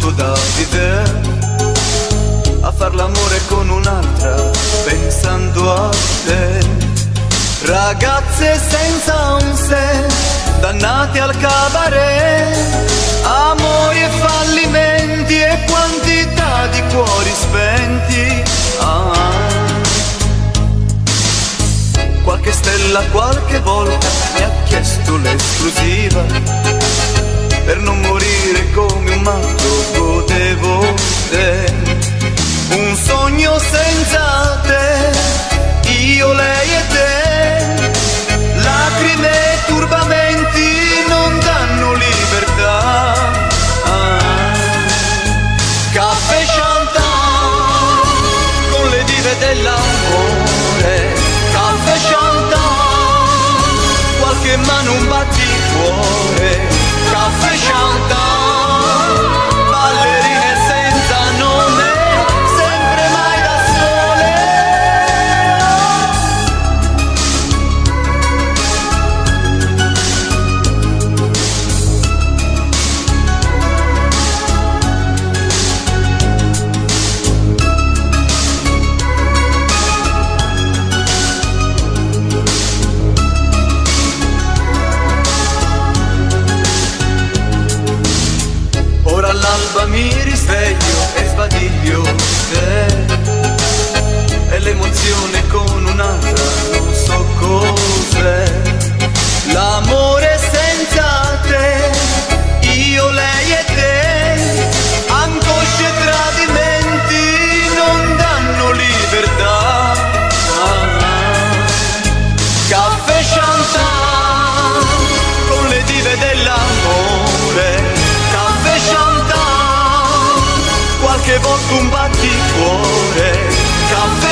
tutto da vivere, a far l'amore con un'altra pensando a te. Ragazze senza un se, dannate al cabaret, amori e fallimenti e quantità di cuori spenti. Qualche stella qualche volta mi ha chiesto l'esclusiva, per non morire come un matto godevo te. Un sogno senza te, io, lei e te, lacrime e turbamenti non danno libertà. Caffè Chantal con le dive dell'amore, caffè Chantal, qualche mano un batticuore, caffè Chantal, ballerine senza nome, sempre mai da sole. Ora all'alba mi risveglio e sbadiglio te, e l'emozione con un'altra non so cos'è. L'amore senza te, io, lei e te, angosce e tradimenti non danno libertà. Caffè Chantal con le dive dell'amore, caffè Chantal, qualche volta un batticuore, caffè